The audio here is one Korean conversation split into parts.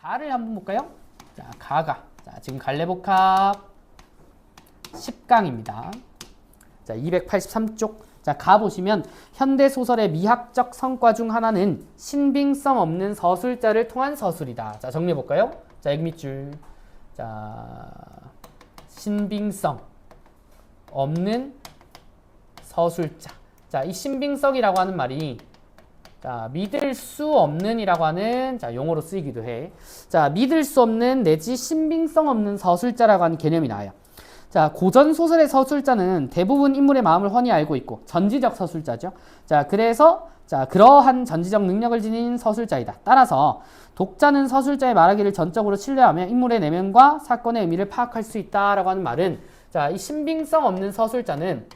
가를 한번 볼까요? 자, 가가. 자, 지금 갈래복합 10강입니다. 자, 283쪽. 자, 가 보시면 현대 소설의 미학적 성과 중 하나는 신빙성 없는 서술자를 통한 서술이다. 자, 정리해 볼까요? 자, 여기 밑줄. 자, 신빙성 없는 서술자. 자, 이 신빙성이라고 하는 말이 자, 믿을 수 없는이라고 하는 자, 용어로 쓰이기도 해. 자, 믿을 수 없는 내지 신빙성 없는 서술자라고 하는 개념이 나와요. 자, 고전 소설의 서술자는 대부분 인물의 마음을 훤히 알고 있고 전지적 서술자죠. 자, 그래서 자, 그러한 전지적 능력을 지닌 서술자이다. 따라서 독자는 서술자의 말하기를 전적으로 신뢰하며 인물의 내면과 사건의 의미를 파악할 수 있다라고 하는 말은 자, 이 신빙성 없는 서술자는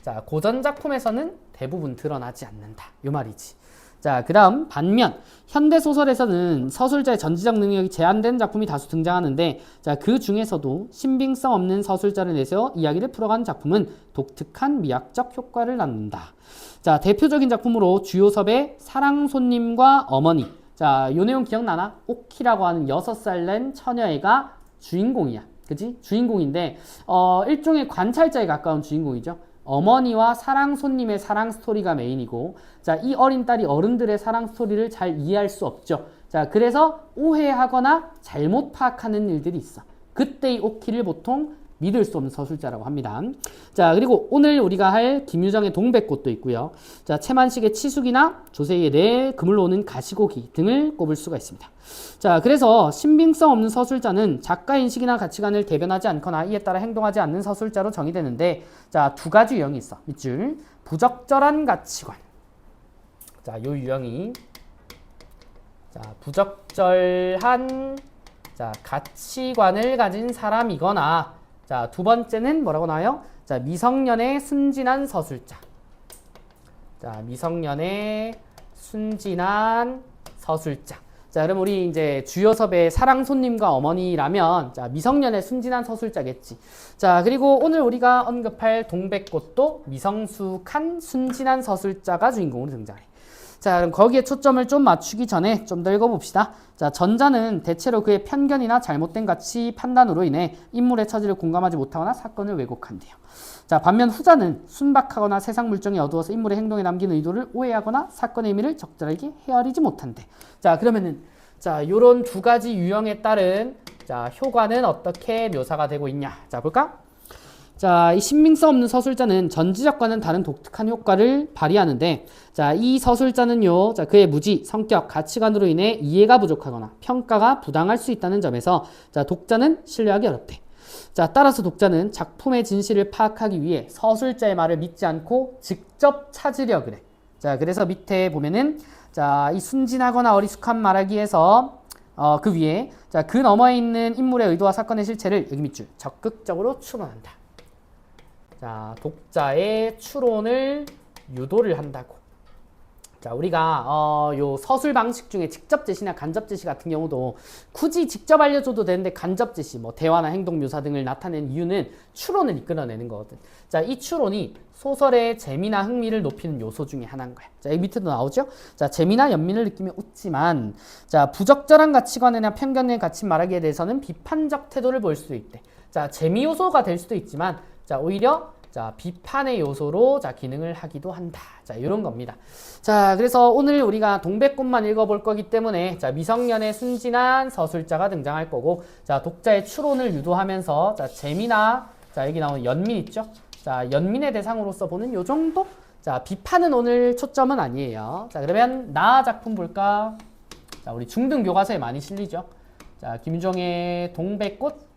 자, 고전 작품에서는 대부분 드러나지 않는다. 이 말이지. 자, 그 다음 반면 현대 소설에서는 서술자의 전지적 능력이 제한된 작품이 다수 등장하는데 자, 그 중에서도 신빙성 없는 서술자를 내세워 이야기를 풀어가는 작품은 독특한 미학적 효과를 낳는다. 자, 대표적인 작품으로 주요섭의 사랑손님과 어머니. 자, 요 내용 기억나나? 오키라고 하는 6살 낸 처녀애가 주인공이야. 그지? 주인공인데 일종의 관찰자에 가까운 주인공이죠. 어머니와 사랑 손님의 사랑 스토리가 메인이고 자, 이 어린 딸이 어른들의 사랑 스토리를 잘 이해할 수 없죠. 자, 그래서 오해하거나 잘못 파악하는 일들이 있어. 그때 이 오키를 보통 믿을 수 없는 서술자라고 합니다. 자, 그리고 오늘 우리가 할 김유정의 동백꽃도 있고요. 자, 채만식의 치숙이나 조세희의 내 그물로 오는 가시고기 등을 꼽을 수가 있습니다. 자, 그래서 신빙성 없는 서술자는 작가 인식이나 가치관을 대변하지 않거나 이에 따라 행동하지 않는 서술자로 정의되는데 자, 두 가지 유형이 있어. 밑줄. 부적절한 가치관. 자, 요 유형이 자, 부적절한 자, 가치관을 가진 사람이거나 자, 두 번째는 뭐라고 나와요? 자, 미성년의 순진한 서술자. 자, 미성년의 순진한 서술자. 자, 그럼 우리 이제 주요섭의 사랑 손님과 어머니라면 자, 미성년의 순진한 서술자겠지. 자, 그리고 오늘 우리가 언급할 동백꽃도 미성숙한 순진한 서술자가 주인공으로 등장해. 자, 그럼 거기에 초점을 좀 맞추기 전에 좀 더 읽어봅시다. 자, 전자는 대체로 그의 편견이나 잘못된 가치 판단으로 인해 인물의 처지를 공감하지 못하거나 사건을 왜곡한대요. 자, 반면 후자는 순박하거나 세상 물정이 어두워서 인물의 행동에 남긴 의도를 오해하거나 사건의 의미를 적절하게 헤아리지 못한대. 자, 그러면은 자, 요런 두 가지 유형에 따른 자, 효과는 어떻게 묘사가 되고 있냐? 자, 볼까? 자, 이 신빙성 없는 서술자는 전지적과는 다른 독특한 효과를 발휘하는데 자, 이 서술자는요, 자, 그의 무지, 성격, 가치관으로 인해 이해가 부족하거나 평가가 부당할 수 있다는 점에서 자, 독자는 신뢰하기 어렵대. 자, 따라서 독자는 작품의 진실을 파악하기 위해 서술자의 말을 믿지 않고 직접 찾으려 그래. 자, 그래서 밑에 보면은 자, 이 순진하거나 어리숙한 말하기에서 그 위에 자, 그 너머에 있는 인물의 의도와 사건의 실체를 여기 밑줄 적극적으로 추론한다. 자, 독자의 추론을 유도를 한다고. 자, 우리가 요 서술 방식 중에 직접 제시나 간접 제시 같은 경우도 굳이 직접 알려줘도 되는데 간접 제시, 뭐 대화나 행동 묘사 등을 나타낸 이유는 추론을 이끌어내는 거거든. 자, 이 추론이 소설의 재미나 흥미를 높이는 요소 중에 하나인 거야. 자, 여기 밑에도 나오죠? 자, 재미나 연민을 느끼며 웃지만 자, 부적절한 가치관이나 편견을 가진 말하기에 대해서는 비판적 태도를 보일 수도 있대. 자, 재미 요소가 될 수도 있지만 자, 오히려 자, 비판의 요소로 자, 기능을 하기도 한다. 자, 이런 겁니다. 자, 그래서 오늘 우리가 동백꽃만 읽어볼 거기 때문에 자, 미성년의 순진한 서술자가 등장할 거고 자, 독자의 추론을 유도하면서 자, 재미나 자, 여기 나오는 연민 있죠? 자, 연민의 대상으로서 보는 요 정도? 자, 비판은 오늘 초점은 아니에요. 자, 그러면 나 작품 볼까? 자, 우리 중등 교과서에 많이 실리죠? 자, 김유정의 동백꽃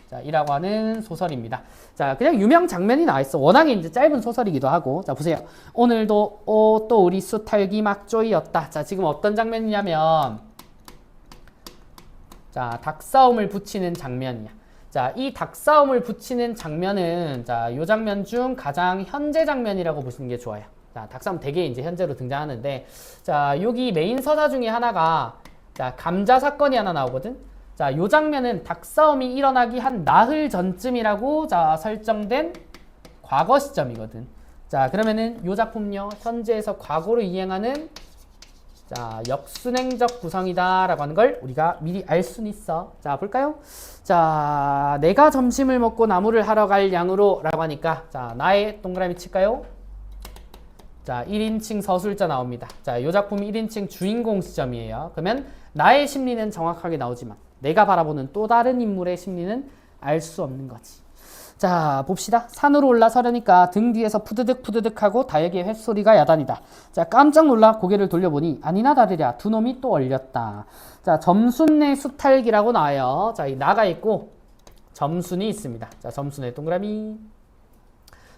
자, 이라고 하는 소설입니다. 자, 그냥 유명 장면이 나와 있어. 워낙에 이제 짧은 소설이기도 하고. 자, 보세요. 오늘도 또 우리 수탈기 막조이였다. 자, 지금 어떤 장면이냐면 자, 닭싸움을 붙이는 장면이야. 자, 이 닭싸움을 붙이는 장면은 자, 요 장면 중 가장 현재 장면이라고 보시는 게 좋아요. 자, 닭싸움 되게 이제 현재로 등장하는데 자, 여기 메인 서사 중에 하나가 자, 감자 사건이 하나 나오거든. 자, 요 장면은 닭싸움이 일어나기 한 나흘 전쯤이라고 자, 설정된 과거 시점이거든. 자, 그러면은 요 작품요, 현재에서 과거로 이행하는 자, 역순행적 구성이다라고 하는 걸 우리가 미리 알 수는 있어. 자, 볼까요? 자, 내가 점심을 먹고 나무를 하러 갈 양으로 라고 하니까 자, 나의 동그라미 칠까요? 자, 1인칭 서술자 나옵니다. 자, 이 작품이 1인칭 주인공 시점이에요. 그러면 나의 심리는 정확하게 나오지만 내가 바라보는 또 다른 인물의 심리는 알 수 없는 거지. 자, 봅시다. 산으로 올라서려니까 등 뒤에서 푸드득 푸드득 하고 다에게 횟소리가 야단이다. 자, 깜짝 놀라 고개를 돌려보니 아니나 다르랴 두 놈이 또 얼렸다. 자, 점순내 수탈기라고 나와요. 자, 이 나가 있고 점순이 있습니다. 자, 점순의 동그라미.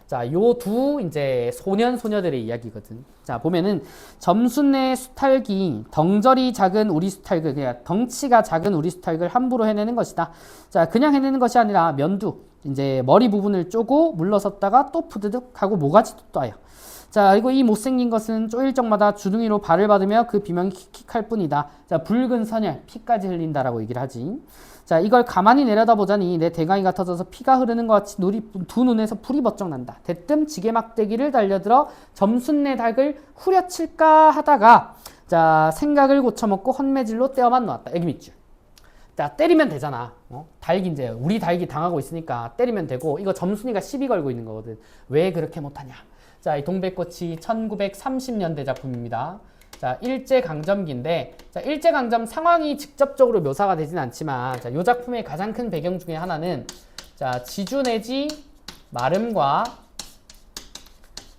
자, 요 두 이제 소년 소녀들의 이야기거든. 자, 보면은 점순내 수탈기, 덩저리 작은 우리 수탈글, 그냥 덩치가 작은 우리 수탈글 함부로 해내는 것이다. 자, 그냥 해내는 것이 아니라 면두, 이제 머리 부분을 쪼고 물러섰다가 또 푸드득 하고 모가지도 떠요. 자, 그리고 이 못생긴 것은 쪼일 적마다 주둥이로 발을 받으며 그 비명이 킥킥할 뿐이다. 자, 붉은 선열, 피까지 흘린다라고 얘기를 하지. 자, 이걸 가만히 내려다보자니 내 대강이가 터져서 피가 흐르는 것 같이 두 눈에서 풀이 버쩍 난다. 대뜸 지게막대기를 달려들어 점순내 닭을 후려칠까 하다가 자, 생각을 고쳐먹고 헌매질로 떼어만 놓았다. 애기 밑줄. 자, 때리면 되잖아. 닭이 이제 우리 닭이 당하고 있으니까 때리면 되고 이거 점순이가 시비 걸고 있는 거거든. 왜 그렇게 못하냐. 자, 이 동백꽃이 1930년대 작품입니다. 자, 일제강점기인데, 자, 일제강점 상황이 직접적으로 묘사가 되진 않지만, 자, 이 작품의 가장 큰 배경 중에 하나는, 자, 지주 내지 마름과,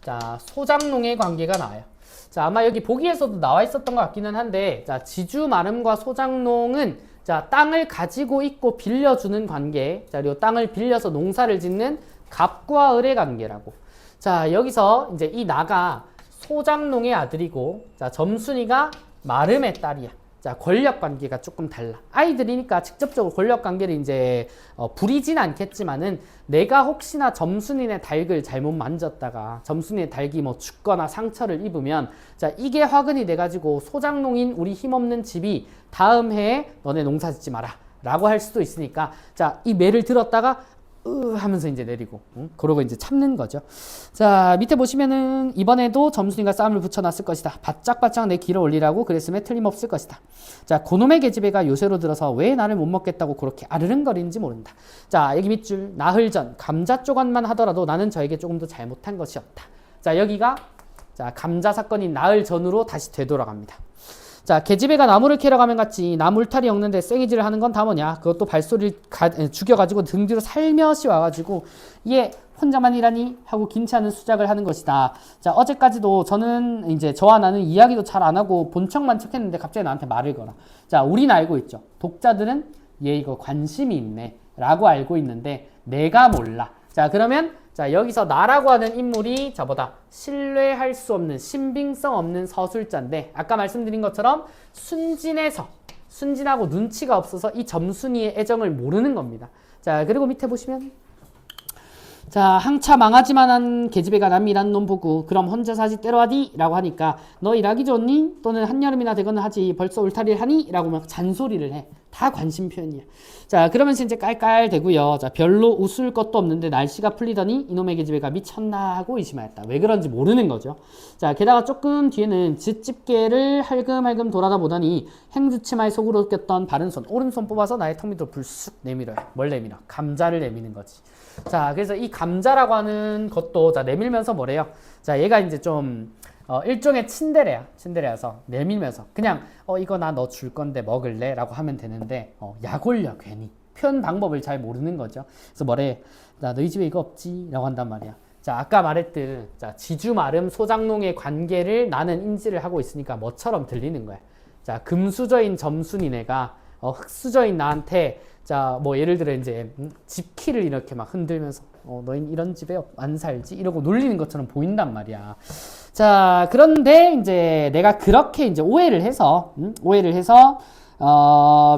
자, 소장농의 관계가 나와요. 자, 아마 여기 보기에서도 나와 있었던 것 같기는 한데, 자, 지주 마름과 소장농은, 자, 땅을 가지고 있고 빌려주는 관계, 자, 그리고 땅을 빌려서 농사를 짓는 갑과 을의 관계라고. 자, 여기서 이제 이 나가 소장농의 아들이고, 자, 점순이가 마름의 딸이야. 자, 권력 관계가 조금 달라. 아이들이니까 직접적으로 권력 관계를 이제 부리진 않겠지만은 내가 혹시나 점순이네 닭을 잘못 만졌다가 점순이네 닭이 뭐 죽거나 상처를 입으면 자, 이게 화근이 돼가지고 소장농인 우리 힘없는 집이 다음 해에 너네 농사 짓지 마라 라고 할 수도 있으니까 자, 이 매를 들었다가 하면서 이제 내리고 그러고 이제 참는 거죠. 자, 밑에 보시면은 이번에도 점순이가 싸움을 붙여놨을 것이다. 바짝바짝 내 길을 올리라고 그랬음에 틀림없을 것이다. 자, 고놈의 계집애가 요새로 들어서 왜 나를 못 먹겠다고 그렇게 아르릉거리는지 모른다. 자, 여기 밑줄 나흘 전 감자 쪼간만 하더라도 나는 저에게 조금 더 잘못한 것이 없다. 자, 여기가 자, 감자 사건이 나흘 전으로 다시 되돌아갑니다. 자, 계집애가 나무를 캐러 가면 같이 나무 울타리 엮는데 쌩이질을 하는 건 다 뭐냐. 그것도 발소리를 죽여가지고 등 뒤로 살며시 와가지고 얘 혼자만 일하니 하고 긴치 않은 수작을 하는 것이다. 자, 어제까지도 저는 이제 저와 나는 이야기도 잘 안 하고 본 척만 척했는데 갑자기 나한테 말을 걸어. 자, 우린 알고 있죠. 독자들은 얘 이거 관심이 있네 라고 알고 있는데 내가 몰라. 자, 그러면 자, 여기서 나라고 하는 인물이 저보다 신뢰할 수 없는 신빙성 없는 서술자인데 아까 말씀드린 것처럼 순진하고 눈치가 없어서 이 점순이의 애정을 모르는 겁니다. 자, 그리고 밑에 보시면 자, 항차 망하지만한 계집애가 남이란 놈 보고 그럼 혼자 사지 때려하디? 라고 하니까 너 일하기 좋니? 또는 한여름이나 되거나 하지 벌써 울타리를 하니? 라고 막 잔소리를 해. 다 관심 표현이야. 자, 그러면서 이제 깔깔대고요. 자, 별로 웃을 것도 없는데 날씨가 풀리더니 이놈의 계집애가 미쳤나 하고 의심하였다. 왜 그런지 모르는 거죠. 자, 게다가 조금 뒤에는 쯧집게를 할금할금 돌아다 보더니 행주치마에 속으로 꼈던 바른손 오른손 뽑아서 나의 턱 밑으로 불쑥 내밀어요. 뭘 내밀어? 감자를 내미는 거지. 자, 그래서 이 감자라고 하는 것도 자, 내밀면서 뭐래요? 자, 얘가 이제 좀 일종의 친데레여서 내밀면서 그냥 이거 나 너 줄 건데 먹을래? 라고 하면 되는데 약 올려 괜히 표현 방법을 잘 모르는 거죠. 그래서 뭐래? 나 너희 집에 이거 없지? 라고 한단 말이야. 자, 아까 말했듯 자, 지주 마름 소장농의 관계를 나는 인지를 하고 있으니까 뭐처럼 들리는 거야. 자, 금수저인 점순이네가 흑수저인 나한테 자, 뭐 예를 들어 이제 집키를 이렇게 막 흔들면서 너희 이런 집에 안 살지? 이러고 놀리는 것처럼 보인단 말이야. 자, 그런데 이제 내가 그렇게 이제 오해를 해서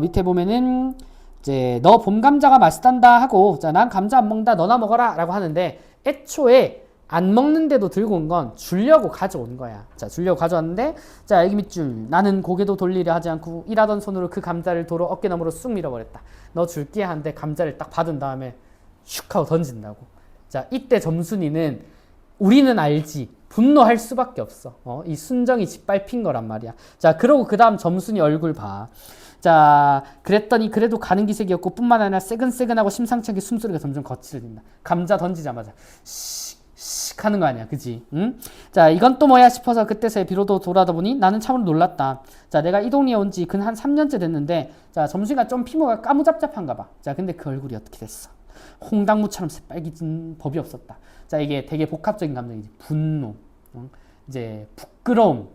밑에 보면은 이제 너 봄감자가 맛있단다 하고 자, 난 감자 안 먹는다 너나 먹어라 라고 하는데 애초에 안 먹는데도 들고 온 건 주려고 가져온 거야. 자, 주려고 가져왔는데 자, 여기 밑줄 나는 고개도 돌리려 하지 않고 일하던 손으로 그 감자를 도로 어깨너머로 쑥 밀어버렸다. 너 줄게 하는데 감자를 딱 받은 다음에 슉 하고 던진다고. 자, 이때 점순이는 우리는 알지 분노할 수밖에 없어. 이 순정이 짓밟힌 거란 말이야. 자, 그러고 그 다음 점순이 얼굴 봐. 자, 그랬더니 그래도 가는 기색이었고 뿐만 아니라 새근새근하고 심상치 않게 숨소리가 점점 거칠어진다. 감자 던지자마자 씩 하는 거 아니야, 그지? 응? 자, 이건 또 뭐야 싶어서 그때서야 비로도 돌아다 보니 나는 참으로 놀랐다. 자, 내가 이 동네에 온 지 근 한 3년째 됐는데, 자, 점순이가 좀 피부가 까무잡잡한가 봐. 자, 근데 그 얼굴이 어떻게 됐어? 홍당무처럼 새빨개진 법이 없었다. 자, 이게 되게 복합적인 감정이지. 분노, 이제 부끄러움,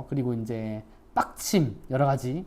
그리고 이제 빡침, 여러 가지.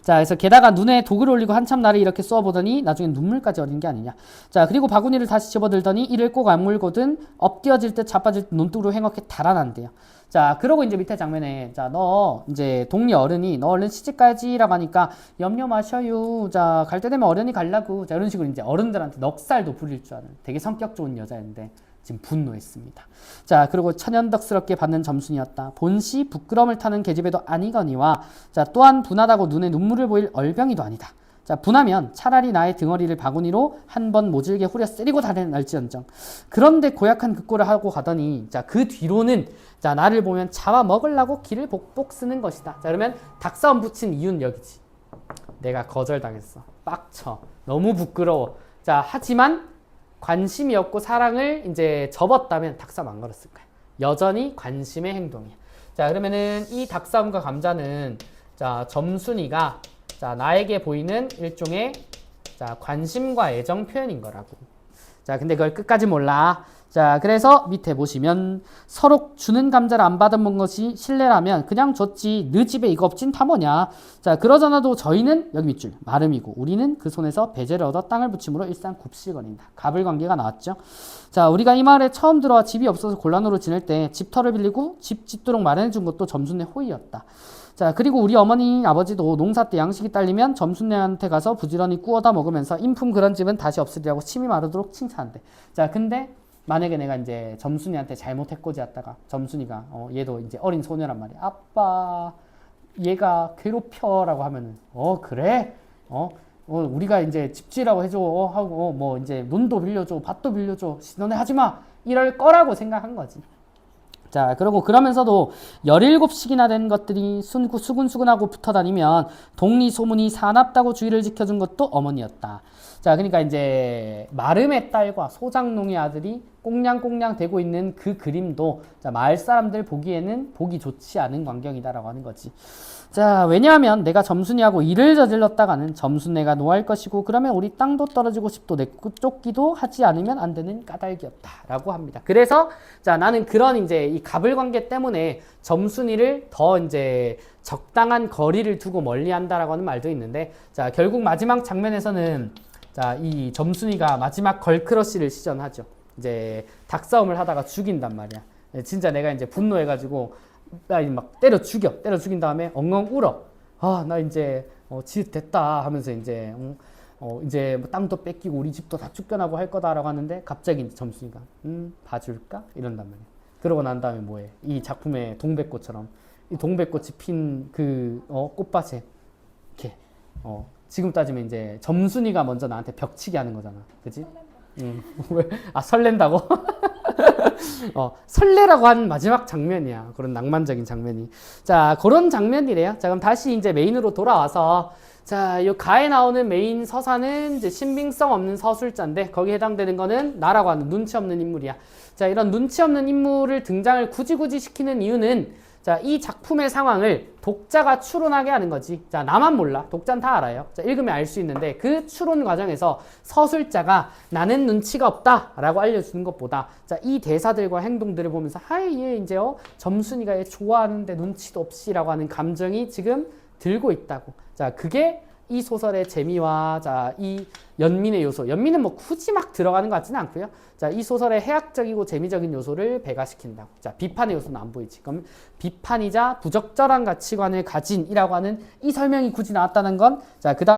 자, 그래서 게다가 눈에 독을 올리고 한참 나를 이렇게 쏘아보더니 나중엔 눈물까지 어린 게 아니냐. 자, 그리고 바구니를 다시 집어들더니 이를 꼭 악물고든 엎드려질 듯 자빠질 듯 논둑으로 횡하게 달아난대요. 자, 그러고 이제 밑에 장면에, 자, 너 이제 동네 어른이 너 얼른 시집 가야지라고 하니까 염려 마셔요. 자, 갈 때 되면 어른이 갈라고. 자, 이런 식으로 이제 어른들한테 넉살도 부릴 줄 아는 되게 성격 좋은 여자인데 지금 분노했습니다. 자, 그리고 천연덕스럽게 받는 점순이었다. 본시 부끄러움을 타는 계집애도 아니거니와, 자, 또한 분하다고 눈에 눈물을 보일 얼병이도 아니다. 자, 분하면 차라리 나의 등허리를 바구니로 한번 모질게 후려 때리고 다닐지언정. 그런데 고약한 극고를 하고 가더니, 자, 그 뒤로는, 자, 나를 보면 잡아 먹으려고 기를 복복 쓰는 것이다. 자, 그러면 닭싸움 붙인 이유는 여기지. 내가 거절당했어. 빡쳐. 너무 부끄러워. 자, 하지만 관심이 없고 사랑을 이제 접었다면 닭싸움 안 걸었을 거야. 여전히 관심의 행동이야. 자, 그러면은 이 닭싸움과 감자는, 자, 점순이가, 자, 나에게 보이는 일종의, 자, 관심과 애정 표현인 거라고. 자, 근데 그걸 끝까지 몰라. 자, 그래서 밑에 보시면 서로 주는 감자를 안 받아먹은 것이 신뢰라면 그냥 줬지. 너 집에 이거 없진 다 뭐냐. 자, 그러잖아도 저희는 여기 밑줄 마름이고 우리는 그 손에서 배제를 얻어 땅을 붙임으로 일상 굽실거린다. 갑을관계가 나왔죠. 자, 우리가 이 마을에 처음 들어와 집이 없어서 곤란으로 지낼 때 집터를 빌리고 집 짓도록 마련해준 것도 점순의 호의였다. 자, 그리고 우리 어머니 아버지도 농사 때 양식이 딸리면 점순네한테 가서 부지런히 구워다 먹으면서 인품 그런 집은 다시 없으리라고 침이 마르도록 칭찬한대. 자, 근데 만약에 내가 이제 점순이한테 잘못했고지 했다가 점순이가 얘도 이제 어린 소녀란 말이야. 아빠 얘가 괴롭혀라고 하면은 그래? 우리가 이제 집지라고 해줘 하고 뭐 이제 논도 빌려줘 밭도 빌려줘 너네 하지마 이럴 거라고 생각한 거지. 자, 그리고 그러면서도 17씩이나 된 것들이 수근수근하고 붙어 다니면 독리 소문이 사납다고 주의를 지켜준 것도 어머니였다. 자, 그러니까 이제 마름의 딸과 소장농의 아들이 꽁냥꽁냥 되고 있는 그 그림도, 자, 마을 사람들 보기에는 보기 좋지 않은 광경이다라고 하는 거지. 자, 왜냐하면 내가 점순이하고 일을 저질렀다가는 점순애가 노할 것이고 그러면 우리 땅도 떨어지고 집도 내쫓기도 하지 않으면 안 되는 까닭이었다라고 합니다. 그래서 자, 나는 그런 이제 이 갑을관계 때문에 점순이를 더 이제 적당한 거리를 두고 멀리한다라고 하는 말도 있는데, 자, 결국 마지막 장면에서는, 자, 이 점순이가 마지막 걸크러쉬를 시전하죠. 이제 닭싸움을 하다가 죽인단 말이야. 진짜 내가 이제 분노해가지고 막 때려 죽인 다음에 엉엉 울어. 아, 나 이제 지 됐다 하면서 이제 이제 뭐 땅도 뺏기고 우리 집도 다 쫓겨나고 할 거다라고 하는데 갑자기 이제 점순이가 봐줄까 이런단 말이야. 그러고 난 다음에 뭐해? 이 작품의 동백꽃처럼 이 동백꽃이 핀 그 꽃밭에 이렇게 지금 따지면 이제 점순이가 먼저 나한테 벽치기 하는 거잖아, 그지? 왜? 아, 설렌다고? 설레라고 한 마지막 장면이야. 그런 낭만적인 장면이. 자, 그런 장면이래요. 자, 그럼 다시 이제 메인으로 돌아와서, 자, 이 가에 나오는 메인 서사는 이제 신빙성 없는 서술자인데 거기에 해당되는 거는 나라고 하는 눈치 없는 인물이야. 자, 이런 눈치 없는 인물을 등장을 굳이 시키는 이유는, 자, 이 작품의 상황을 독자가 추론하게 하는 거지. 자, 나만 몰라. 독자는 다 알아요. 자, 읽으면 알 수 있는데 그 추론 과정에서 서술자가 나는 눈치가 없다 라고 알려주는 것보다, 자, 이 대사들과 행동들을 보면서 얘 이제 점순이가 얘 좋아하는데 눈치도 없이 라고 하는 감정이 지금 들고 있다고. 자, 그게 이 소설의 재미와, 자, 이 연민의 요소, 연민은 뭐 굳이 막 들어가는 것 같지는 않고요. 자, 이 소설의 해학적이고 재미적인 요소를 배가시킨다고. 자, 비판의 요소는 안 보이지. 그럼 비판이자 부적절한 가치관을 가진이라고 하는 이 설명이 굳이 나왔다는 건, 자, 그다음